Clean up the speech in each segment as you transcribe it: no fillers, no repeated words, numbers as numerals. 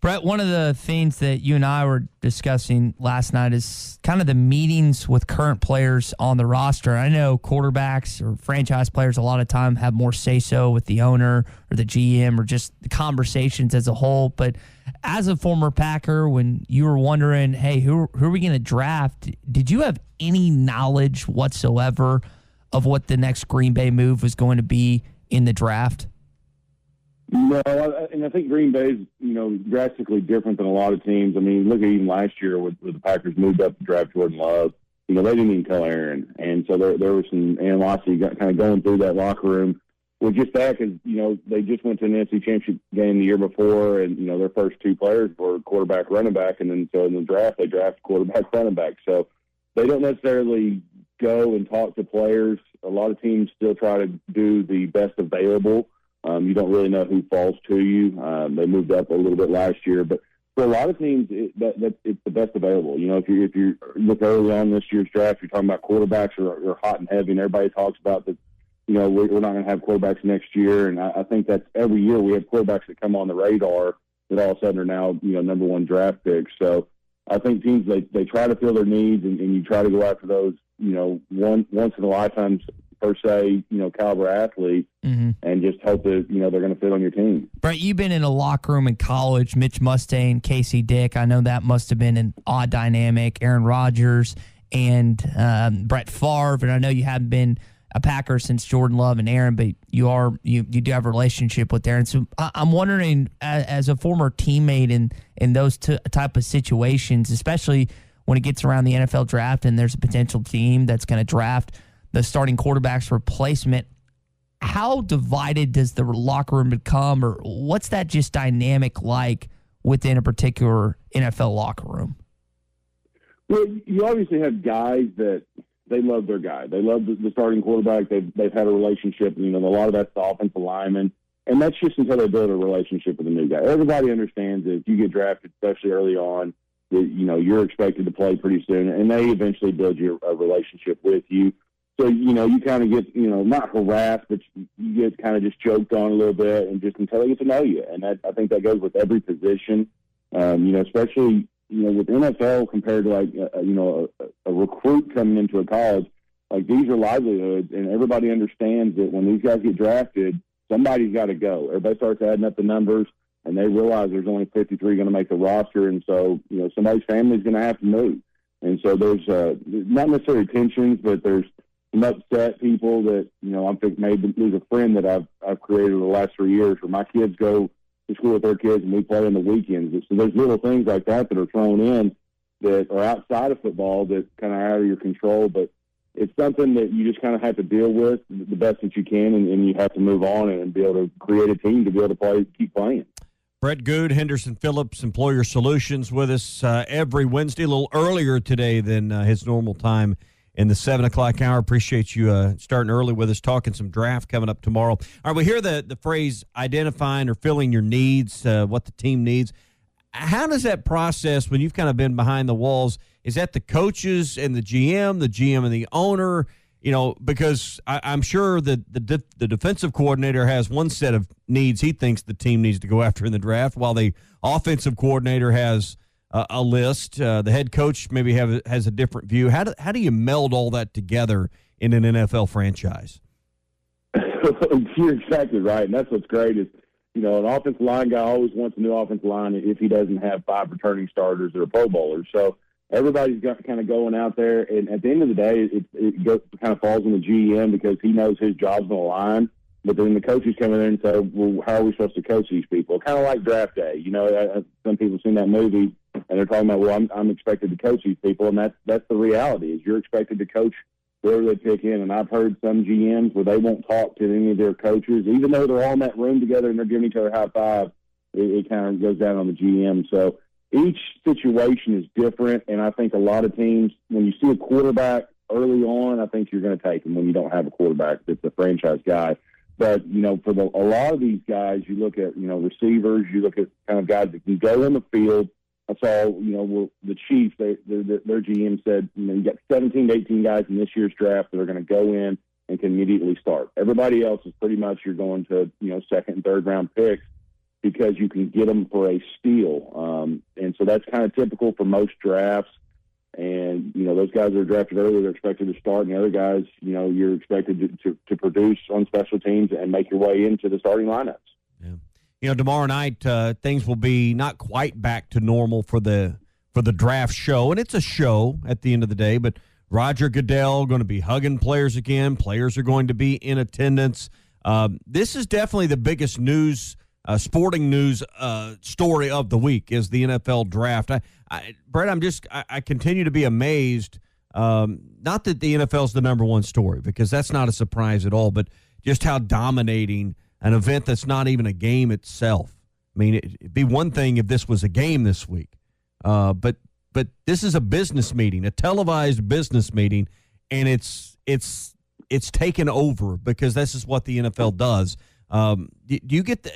Brett, one of the things that you and I were discussing last night is kind of the meetings with current players on the roster. I know quarterbacks or franchise players a lot of time have more say-so with the owner or the GM or just the conversations as a whole. But as a former Packer, when you were wondering, hey, who are we going to draft, did you have any knowledge whatsoever of what the next Green Bay move was going to be in the draft? No, and I think Green Bay is, drastically different than a lot of teams. I mean, look at even last year with the Packers moved up to draft Jordan Love. They didn't even tell Aaron. And so there was some animosity kind of going through that locker room. Well, just that because, they just went to an NFC Championship game the year before, and, their first two players were quarterback, running back, and then so in the draft, they draft quarterback, running back. So they don't necessarily go and talk to players. A lot of teams still try to do the best available. You don't really know who falls to you. They moved up a little bit last year, but for a lot of teams, it's the best available. If you look early on this year's draft, you're talking about quarterbacks are hot and heavy, and everybody talks about that. We're not going to have quarterbacks next year, and I think that's every year we have quarterbacks that come on the radar that all of a sudden are now number one draft picks. So I think teams they try to fill their needs, and you try to go after those once in a lifetime per se, caliber athlete, and just hope that, they're going to fit on your team. Brett, you've been in a locker room in college, Mitch Mustaine, Casey Dick. I know that must have been an odd dynamic. Aaron Rodgers and Brett Favre, and I know you haven't been a Packer since Jordan Love and Aaron, but you do have a relationship with Aaron. So I'm wondering, as a former teammate in those type of situations, especially when it gets around the NFL draft and there's a potential team that's going to draft the starting quarterback's replacement, how divided does the locker room become, or what's that just dynamic like within a particular NFL locker room? Well, you obviously have guys that they love their guy. They love the starting quarterback. They've had a relationship. A lot of that's the offensive lineman, and that's just until they build a relationship with a new guy. Everybody understands that if you get drafted, especially early on, that you're expected to play pretty soon, and they eventually build a relationship with you. So, you kind of get, not harassed, but you get kind of just joked on a little bit and just until they get to know you. And I think that goes with every position, especially, with NFL compared to like, a recruit coming into a college. Like, these are livelihoods, and everybody understands that when these guys get drafted, somebody's got to go. Everybody starts adding up the numbers, and they realize there's only 53 going to make the roster. And so, somebody's family's going to have to move. And so there's not necessarily tensions, but there's some upset people that, I think maybe lose a friend that I've created over the last 3 years where my kids go to school with their kids and we play on the weekends. So there's little things like that are thrown in that are outside of football that kind of out of your control, but it's something that you just kind of have to deal with the best that you can, and you have to move on and be able to create a team to be able to keep playing. Brett Goode, Henderson Phillips, Employer Solutions, with us every Wednesday, a little earlier today than his normal time in the 7 o'clock hour. Appreciate you starting early with us, talking some draft coming up tomorrow. All right, we hear the phrase identifying or filling your needs, what the team needs. How does that process, when you've kind of been behind the walls, is that the coaches and the GM and the owner? Because I'm sure that the defensive coordinator has one set of needs he thinks the team needs to go after in the draft, while the offensive coordinator has a list. The head coach maybe has a different view. How do you meld all that together in an NFL franchise? You're exactly right, and that's what's great is, an offensive line guy always wants a new offensive line if he doesn't have 5 returning starters that are Pro Bowlers. So everybody's got kind of going out there, and at the end of the day, it kind of falls on the GM because he knows his job's on the line. But then the coaches come in and say, well, how are we supposed to coach these people? Kind of like draft day. Some people have seen that movie, and they're talking about, well, I'm expected to coach these people, and that's the reality is you're expected to coach whoever they pick in. And I've heard some GMs where they won't talk to any of their coaches, even though they're all in that room together and they're giving each other a high five. It kind of goes down on the GM. So each situation is different, and I think a lot of teams, when you see a quarterback early on, I think you're going to take him when you don't have a quarterback that's a franchise guy. But, for a lot of these guys, you look at, receivers, you look at kind of guys that can go in the field. I saw, the Chiefs, their GM said, you got 17 to 18 guys in this year's draft that are going to go in and can immediately start. Everybody else is pretty much you're going to, second and third round picks because you can get them for a steal. And so that's kind of typical for most drafts. And, those guys that are drafted early, they're expected to start, and the other guys, you're expected to produce on special teams and make your way into the starting lineups. Yeah. Tomorrow night, things will be not quite back to normal for the draft show, and it's a show at the end of the day, but Roger Goodell going to be hugging players again. Players are going to be in attendance. This is definitely the biggest news, sporting news story of the week is the NFL draft. Brett, I continue to be amazed. Not that the NFL is the number one story, because that's not a surprise at all, but just how dominating an event that's not even a game itself. I mean, it'd be one thing if this was a game this week, but this is a business meeting, a televised business meeting, and it's taken over because this is what the NFL does. Do you get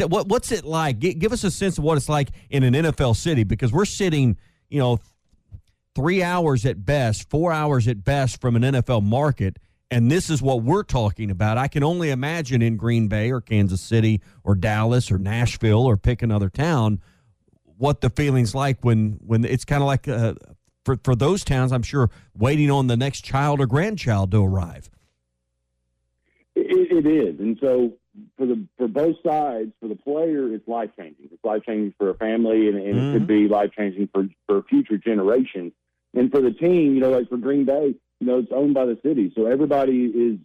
what's it like? Give us a sense of what it's like in an NFL city, because we're sitting, 3 hours at best, 4 hours at best from an NFL market, and this is what we're talking about. I can only imagine in Green Bay or Kansas City or Dallas or Nashville, or pick another town, what the feeling's like when it's kind of like for those towns, I'm sure, waiting on the next child or grandchild to arrive. It is, and so for both sides, for the player, it's life changing. It's life changing for a family, and it could be life changing for future generations. And for the team, like for Green Bay, it's owned by the city, so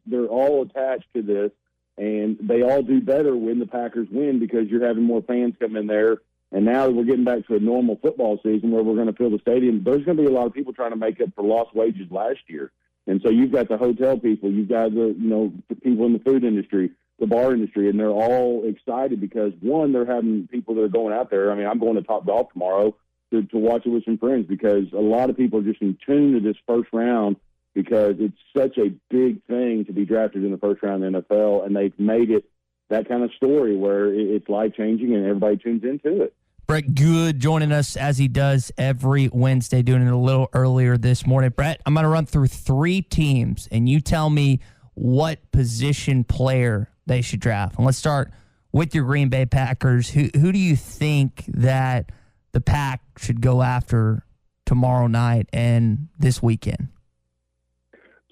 they're all attached to this, and they all do better when the Packers win, because you're having more fans come in there. And now that we're getting back to a normal football season where we're going to fill the stadium, there's going to be a lot of people trying to make up for lost wages last year. And so you've got the hotel people, you've got the people in the food industry, the bar industry, and they're all excited because, one, they're having people that are going out there. I mean, I'm going to Topgolf tomorrow to watch it with some friends, because a lot of people are just in tune to this first round, because it's such a big thing to be drafted in the first round in the NFL, and they've made it that kind of story where it's life-changing and everybody tunes into it. Brett Goode joining us as he does every Wednesday, doing it a little earlier this morning. Brett, I'm going to run through 3 teams, and you tell me what position player they should draft. And let's start with your Green Bay Packers. Who do you think that the Pack should go after tomorrow night and this weekend?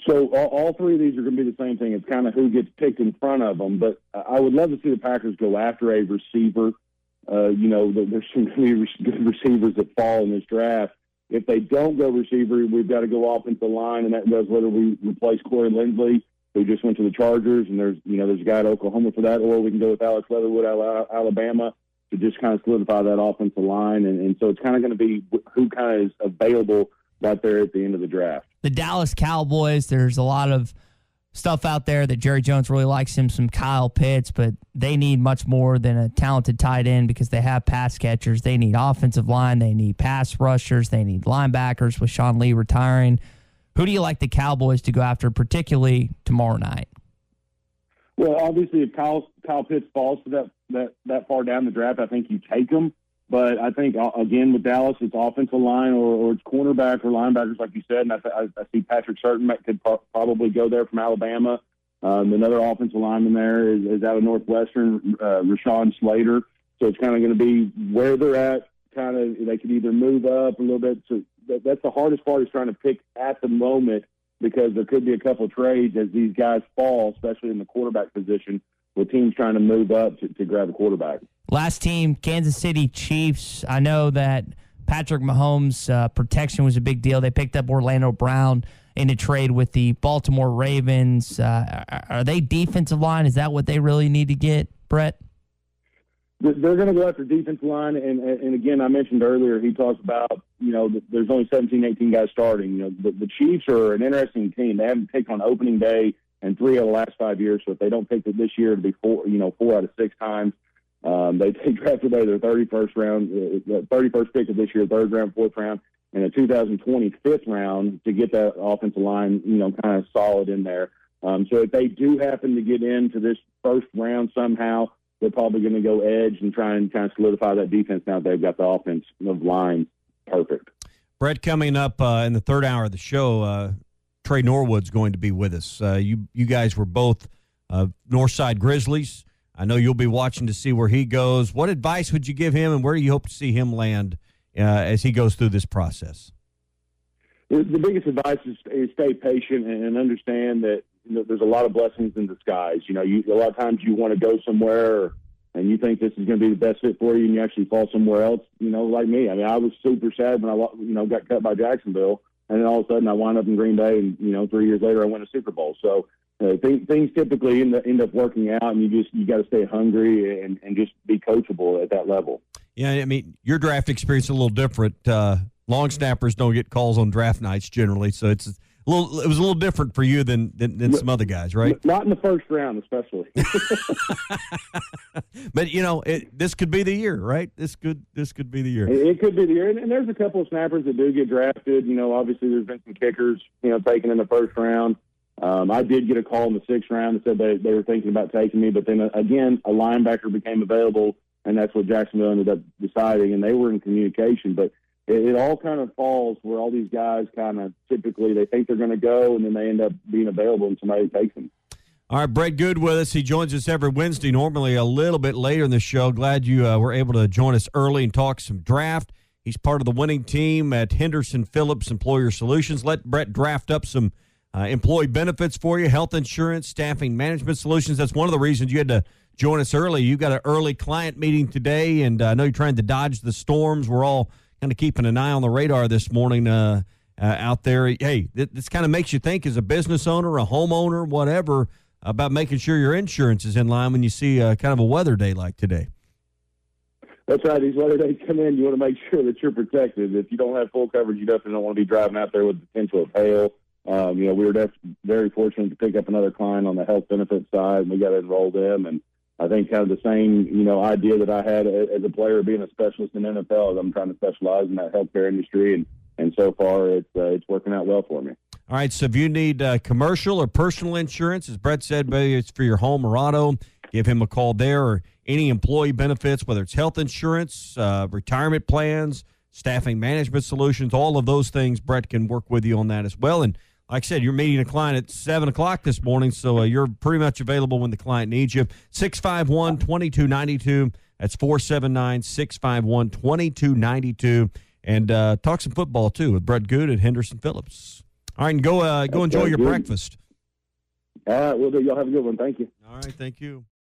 So all 3 of these are going to be the same thing. It's kind of who gets picked in front of them. But I would love to see the Packers go after a receiver. There's some really good receivers that fall in this draft. If they don't go receiver, we've got to go offensive line, and that does whether we replace Corey Lindsley, who just went to the Chargers, and there's a guy at Oklahoma for that, or we can go with Alex Leatherwood out of Alabama to just kind of solidify that offensive line. And so it's kind of going to be who kind of is available right there at the end of the draft. The Dallas Cowboys, there's a lot of stuff out there that Jerry Jones really likes him, some Kyle Pitts, but they need much more than a talented tight end, because they have pass catchers. They need offensive line. They need pass rushers. They need linebackers with Sean Lee retiring. Who do you like the Cowboys to go after, particularly tomorrow night? Well, obviously, if Kyle Pitts falls to that far down the draft, I think you take him. But I think, again, with Dallas, it's offensive line or it's cornerback or linebackers, like you said. And I see Patrick Surtain could probably go there from Alabama. Another offensive lineman there is out of Northwestern, Rashawn Slater. So it's kind of going to be where they're at. Kind of, they could either move up a little bit. So that's the hardest part, is trying to pick at the moment, because there could be a couple of trades as these guys fall, especially in the quarterback position, with teams trying to move up to grab a quarterback. Last team, Kansas City Chiefs. I know that Patrick Mahomes' protection was a big deal. They picked up Orlando Brown in a trade with the Baltimore Ravens. Are they defensive line? Is that what they really need to get, Brett? They're going to go after defensive line, and again, I mentioned earlier, he talks about, there's only 17, 18 guys starting. The Chiefs are an interesting team. They haven't picked on opening day in 3 of the last 5 years, so if they don't pick it this year, it'll be 4 out of 6 times. They drafted away their 31st round, the 31st pick of this year, 3rd round, 4th round, and a 2020 5th round to get that offensive line, kind of solid in there. So if they do happen to get into this first round somehow, they're probably going to go edge and try and kind of solidify that defense now that they've got the offensive line perfect. Brett, coming up in the 3rd hour of the show, Trey Norwood's going to be with us. You guys were both Northside Grizzlies. I know you'll be watching to see where he goes. What advice would you give him, and where do you hope to see him land as he goes through this process? The biggest advice is stay patient and understand that there's a lot of blessings in disguise. A lot of times you want to go somewhere and you think this is going to be the best fit for you, and you actually fall somewhere else. Like me. I mean, I was super sad when I got cut by Jacksonville, and then all of a sudden I wound up in Green Bay, and 3 years later I won a Super Bowl. So things typically end up working out, and you got to stay hungry and just be coachable at that level. Yeah, I mean, your draft experience is a little different. Long snappers don't get calls on draft nights generally, so it was a little different for you than some other guys, right? Not in the first round, especially. But this could be the year, right? This could be the year. It could be the year, and there's a couple of snappers that do get drafted. Obviously there's been some kickers, taken in the first round. I did get a call in the sixth round that said they were thinking about taking me, but then again, a linebacker became available, and that's what Jacksonville ended up deciding, and they were in communication, but. It all kind of falls where all these guys kind of typically they think they're going to go, and then they end up being available and somebody takes them. All right, Brett Goode with us. He joins us every Wednesday, normally a little bit later in the show. Glad you were able to join us early and talk some draft. He's part of the winning team at Henderson Phillips Employer Solutions. Let Brett draft up some employee benefits for you, health insurance, staffing management solutions. That's one of the reasons you had to join us early. You got an early client meeting today, and I know you're trying to dodge the storms. We're all kind of keeping an eye on the radar this morning out there. Hey, this kind of makes you think as a business owner, a homeowner, whatever, about making sure your insurance is in line when you see kind of a weather day like today. That's right. These weather days come in, you want to make sure that you're protected. If you don't have full coverage, you definitely don't want to be driving out there with the potential of hail. We were very fortunate to pick up another client on the health benefit side, and we got to enroll them. And I think kind of the same, idea that I had as a player being a specialist in NFL, I'm trying to specialize in that healthcare industry, and so far it's working out well for me. All right, so if you need commercial or personal insurance, as Brett said, maybe it's for your home or auto, give him a call there, or any employee benefits, whether it's health insurance, retirement plans, staffing management solutions, all of those things, Brett can work with you on that as well. And like I said, you're meeting a client at 7 o'clock this morning, so you're pretty much available when the client needs you. 651-2292. That's 479-651-2292. And talk some football, too, with Brett Goode at Henderson Phillips. All right, and go enjoy your breakfast. All right, we'll do. Y'all have a good one. Thank you. All right, thank you.